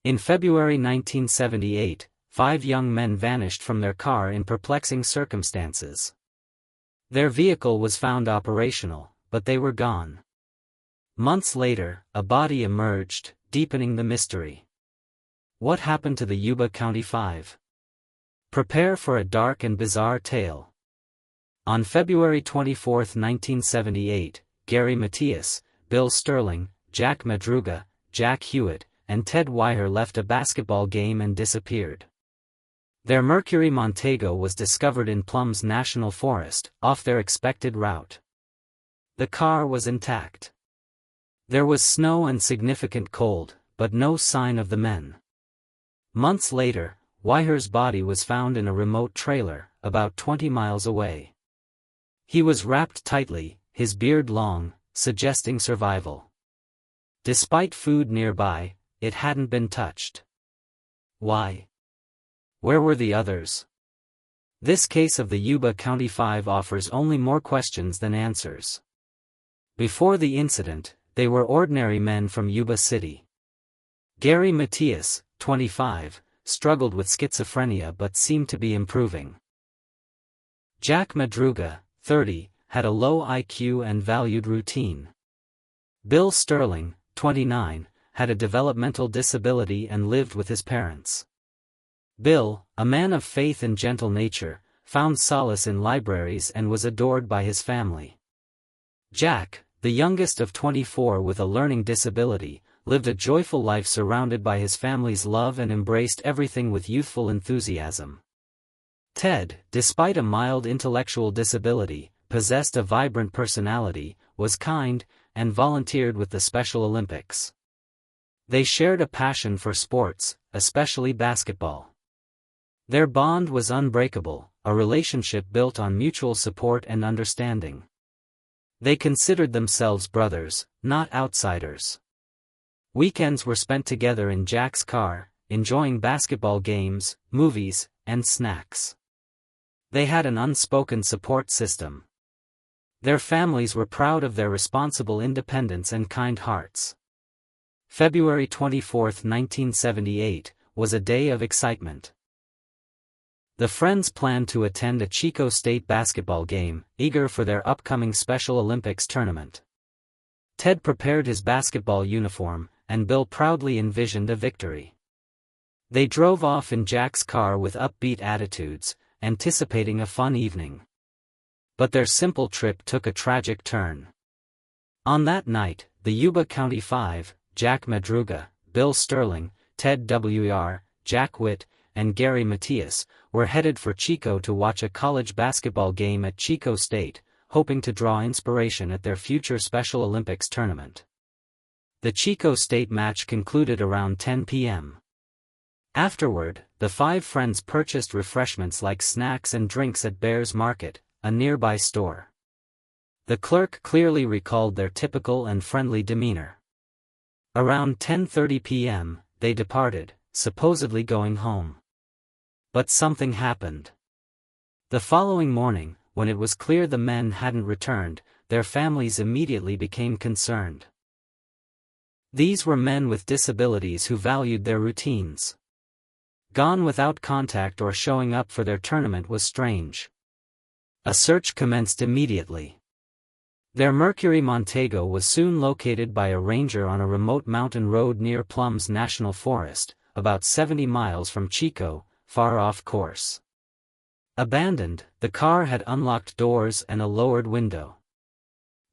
In February 1978, 5 young men vanished from their car in perplexing circumstances. Their vehicle was found operational, but they were gone. Months later, a body emerged, deepening the mystery. What happened to the Yuba County 5? Prepare for a dark and bizarre tale. On February 24, 1978, Gary Matias, Bill Sterling, Jack Madruga, Jack Hewitt, and Ted Weiher left a basketball game and disappeared. Their Mercury Montego was discovered in Plums National Forest, off their expected route. The car was intact. There was snow and significant cold, but no sign of the men. Months later, Weiher's body was found in a remote trailer, about 20 miles away. He was wrapped tightly, his beard long, suggesting survival. Despite food nearby, it hadn't been touched. Why? Where were the others? This case of the Yuba County 5 offers only more questions than answers. Before the incident, they were ordinary men from Yuba City. Gary Matias, 25, struggled with schizophrenia but seemed to be improving. Jack Madruga, 30, had a low IQ and valued routine. Bill Sterling, 29, had a developmental disability and lived with his parents. Bill, a man of faith and gentle nature, found solace in libraries and was adored by his family. Jack, the youngest of 24 with a learning disability, lived a joyful life surrounded by his family's love and embraced everything with youthful enthusiasm. Ted, despite a mild intellectual disability, possessed a vibrant personality, was kind, and volunteered with the Special Olympics. They shared a passion for sports, especially basketball. Their bond was unbreakable, a relationship built on mutual support and understanding. They considered themselves brothers, not outsiders. Weekends were spent together in Jack's car, enjoying basketball games, movies, and snacks. They had an unspoken support system. Their families were proud of their responsible independence and kind hearts. February 24, 1978, was a day of excitement. The friends planned to attend a Chico State basketball game, eager for their upcoming Special Olympics tournament. Ted prepared his basketball uniform, and Bill proudly envisioned a victory. They drove off in Jack's car with upbeat attitudes, anticipating a fun evening. But their simple trip took a tragic turn. On that night, the Yuba County 5, Jack Madruga, Bill Sterling, Ted Weiher, Jack Witt, and Gary Matias, were headed for Chico to watch a college basketball game at Chico State, hoping to draw inspiration at their future Special Olympics tournament. The Chico State match concluded around 10 p.m. Afterward, the 5 friends purchased refreshments like snacks and drinks at Bears Market, a nearby store. The clerk clearly recalled their typical and friendly demeanor. Around 10:30 p.m., they departed, supposedly going home. But something happened. The following morning, when it was clear the men hadn't returned, their families immediately became concerned. These were men with disabilities who valued their routines. Gone without contact or showing up for their tournament was strange. A search commenced immediately. Their Mercury Montego was soon located by a ranger on a remote mountain road near Plums National Forest, about 70 miles from Chico, far off course. Abandoned, the car had unlocked doors and a lowered window.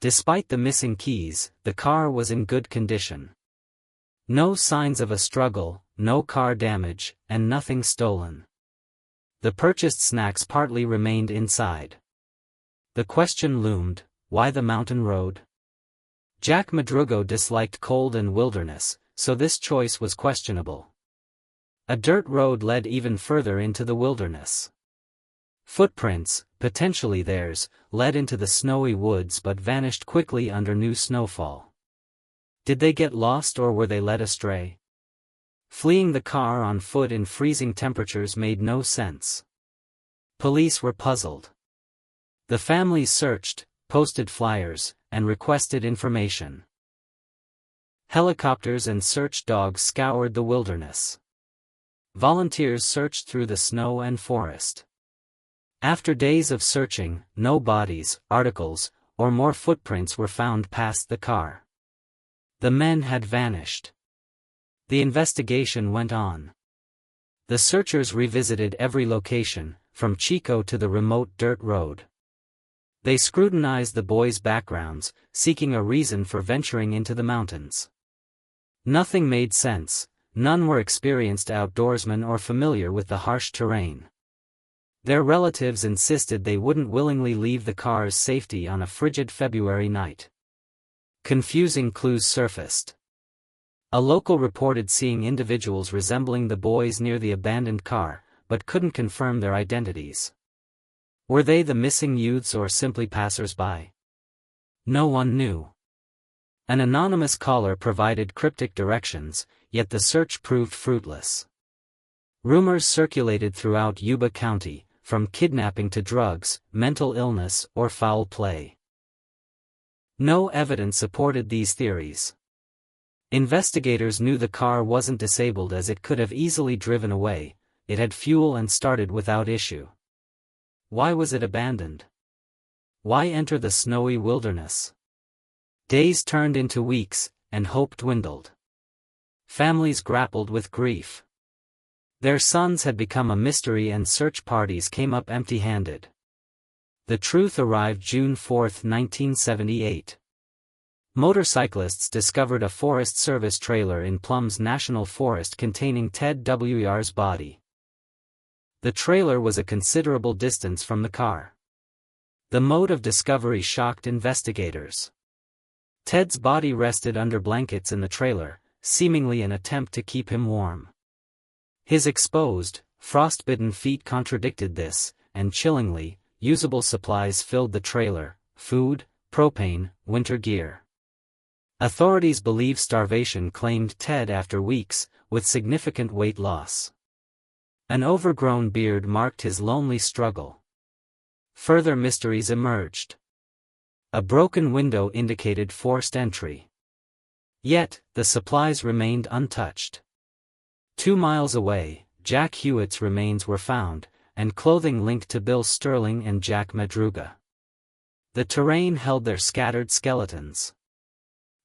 Despite the missing keys, the car was in good condition. No signs of a struggle, no car damage, and nothing stolen. The purchased snacks partly remained inside. The question loomed, why the mountain road? Jack Madruga disliked cold and wilderness, so this choice was questionable. A dirt road led even further into the wilderness. Footprints, potentially theirs, led into the snowy woods but vanished quickly under new snowfall. Did they get lost or were they led astray? Fleeing the car on foot in freezing temperatures made no sense. Police were puzzled. The families searched, posted flyers, and requested information. Helicopters and search dogs scoured the wilderness. Volunteers searched through the snow and forest. After days of searching, no bodies, articles, or more footprints were found past the car. The men had vanished. The investigation went on. The searchers revisited every location, from Chico to the remote dirt road. They scrutinized the boys' backgrounds, seeking a reason for venturing into the mountains. Nothing made sense, none were experienced outdoorsmen or familiar with the harsh terrain. Their relatives insisted they wouldn't willingly leave the car's safety on a frigid February night. Confusing clues surfaced. A local reported seeing individuals resembling the boys near the abandoned car, but couldn't confirm their identities. Were they the missing youths or simply passers-by? No one knew. An anonymous caller provided cryptic directions, yet the search proved fruitless. Rumors circulated throughout Yuba County, from kidnapping to drugs, mental illness, or foul play. No evidence supported these theories. Investigators knew the car wasn't disabled as it could have easily driven away, it had fuel and started without issue. Why was it abandoned? Why enter the snowy wilderness? Days turned into weeks, and hope dwindled. Families grappled with grief. Their sons had become a mystery and search parties came up empty-handed. The truth arrived June 4, 1978. Motorcyclists discovered a Forest Service trailer in Plum's National Forest containing Ted W.'s body. The trailer was a considerable distance from the car. The mode of discovery shocked investigators. Ted's body rested under blankets in the trailer, seemingly an attempt to keep him warm. His exposed, frostbitten feet contradicted this, and chillingly, usable supplies filled the trailer: food, propane, winter gear. Authorities believe starvation claimed Ted after weeks, with significant weight loss. An overgrown beard marked his lonely struggle. Further mysteries emerged. A broken window indicated forced entry. Yet, the supplies remained untouched. 2 miles away, Jack Hewitt's remains were found, and clothing linked to Bill Sterling and Jack Madruga. The terrain held their scattered skeletons.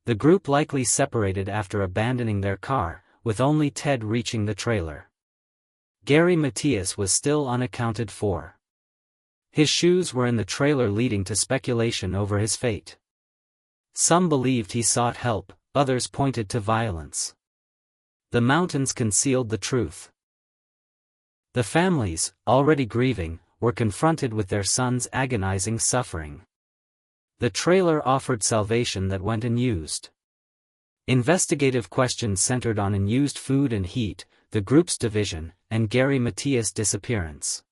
The group likely separated after abandoning their car, with only Ted reaching the trailer. Gary Matias was still unaccounted for. His shoes were in the trailer, leading to speculation over his fate. Some believed he sought help, others pointed to violence. The mountains concealed the truth. The families, already grieving, were confronted with their son's agonizing suffering. The trailer offered salvation that went unused. Investigative questions centered on unused food and heat, the group's division, and Gary Matias' disappearance.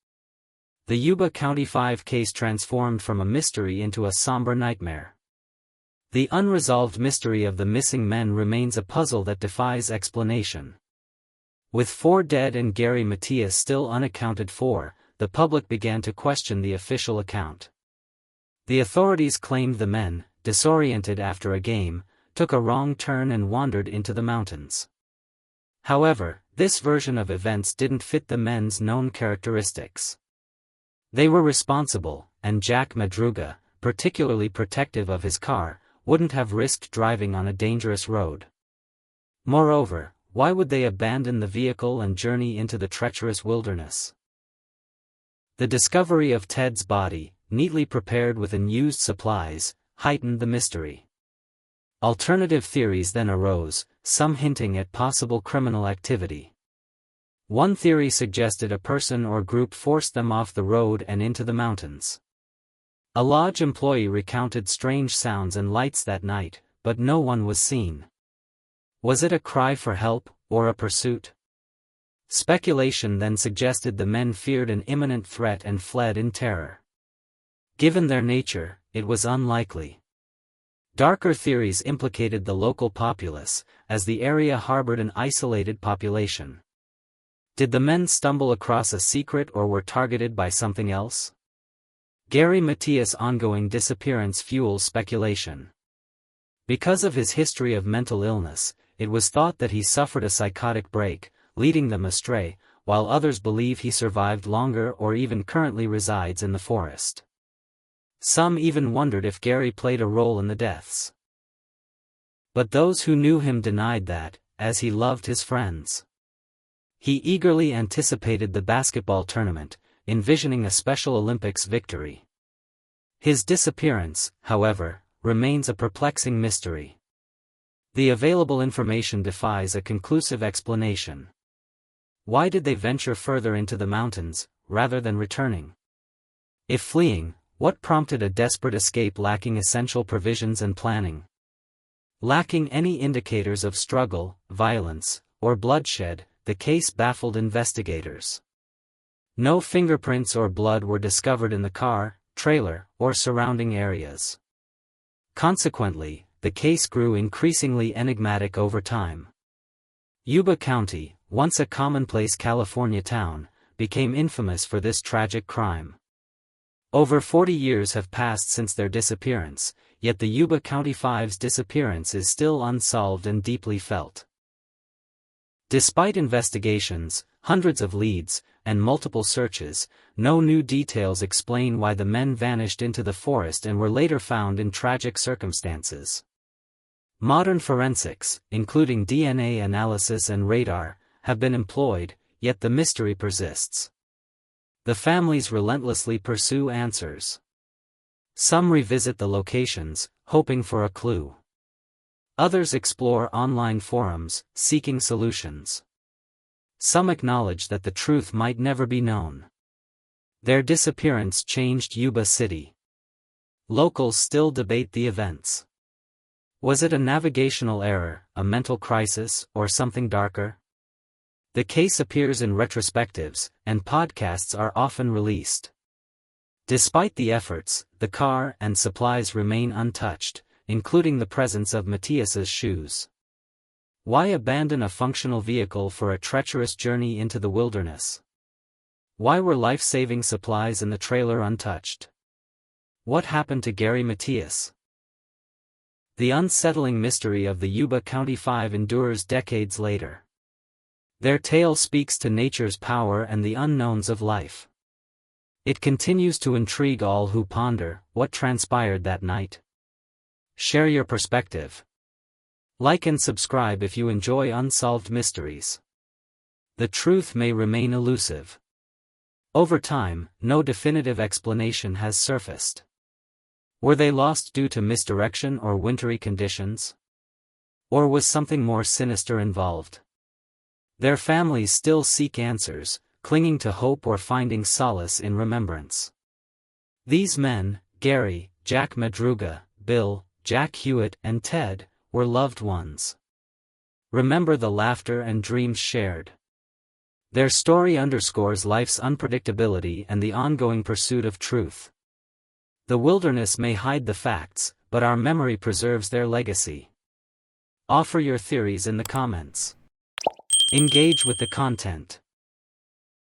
The YubaCountyFive case transformed from a mystery into a somber nightmare. The unresolved mystery of the missing men remains a puzzle that defies explanation. With 4 dead and Gary Matias still unaccounted for, the public began to question the official account. The authorities claimed the men, disoriented after a game, took a wrong turn and wandered into the mountains. However, this version of events didn't fit the men's known characteristics. They were responsible, and Jack Madruga, particularly protective of his car, wouldn't have risked driving on a dangerous road. Moreover, why would they abandon the vehicle and journey into the treacherous wilderness? The discovery of Ted's body, neatly prepared with unused supplies, heightened the mystery. Alternative theories then arose, some hinting at possible criminal activity. One theory suggested a person or group forced them off the road and into the mountains. A lodge employee recounted strange sounds and lights that night, but no one was seen. Was it a cry for help, or a pursuit? Speculation then suggested the men feared an imminent threat and fled in terror. Given their nature, it was unlikely. Darker theories implicated the local populace, as the area harbored an isolated population. Did the men stumble across a secret or were targeted by something else? Gary Matias' ongoing disappearance fuels speculation. Because of his history of mental illness, it was thought that he suffered a psychotic break, leading them astray, while others believe he survived longer or even currently resides in the forest. Some even wondered if Gary played a role in the deaths. But those who knew him denied that, as he loved his friends. He eagerly anticipated the basketball tournament, envisioning a Special Olympics victory. His disappearance, however, remains a perplexing mystery. The available information defies a conclusive explanation. Why did they venture further into the mountains, rather than returning? If fleeing, what prompted a desperate escape lacking essential provisions and planning? Lacking any indicators of struggle, violence, or bloodshed, the case baffled investigators. No fingerprints or blood were discovered in the car, trailer, or surrounding areas. Consequently, the case grew increasingly enigmatic over time. Yuba County, once a commonplace California town, became infamous for this tragic crime. Over 40 years have passed since their disappearance, yet the YubaCountyFive's disappearance is still unsolved and deeply felt. Despite investigations, hundreds of leads, and multiple searches, no new details explain why the men vanished into the forest and were later found in tragic circumstances. Modern forensics, including DNA analysis and radar, have been employed, yet the mystery persists. The families relentlessly pursue answers. Some revisit the locations, hoping for a clue. Others explore online forums, seeking solutions. Some acknowledge that the truth might never be known. Their disappearance changed Yuba City. Locals still debate the events. Was it a navigational error, a mental crisis, or something darker? The case appears in retrospectives, and podcasts are often released. Despite the efforts, the car and supplies remain untouched, including the presence of Matthias's shoes. Why abandon a functional vehicle for a treacherous journey into the wilderness? Why were life-saving supplies in the trailer untouched? What happened to Gary Matthias? The unsettling mystery of the YubaCountyFive endures decades later. Their tale speaks to nature's power and the unknowns of life. It continues to intrigue all who ponder what transpired that night. Share your perspective. Like and subscribe if you enjoy unsolved mysteries. The truth may remain elusive. Over time, no definitive explanation has surfaced. Were they lost due to misdirection or wintry conditions? Or was something more sinister involved? Their families still seek answers, clinging to hope or finding solace in remembrance. These men, Gary, Jack Madruga, Bill, Jack Hewitt, and Ted, were loved ones. Remember the laughter and dreams shared. Their story underscores life's unpredictability and the ongoing pursuit of truth. The wilderness may hide the facts, but our memory preserves their legacy. Offer your theories in the comments. Engage with the content.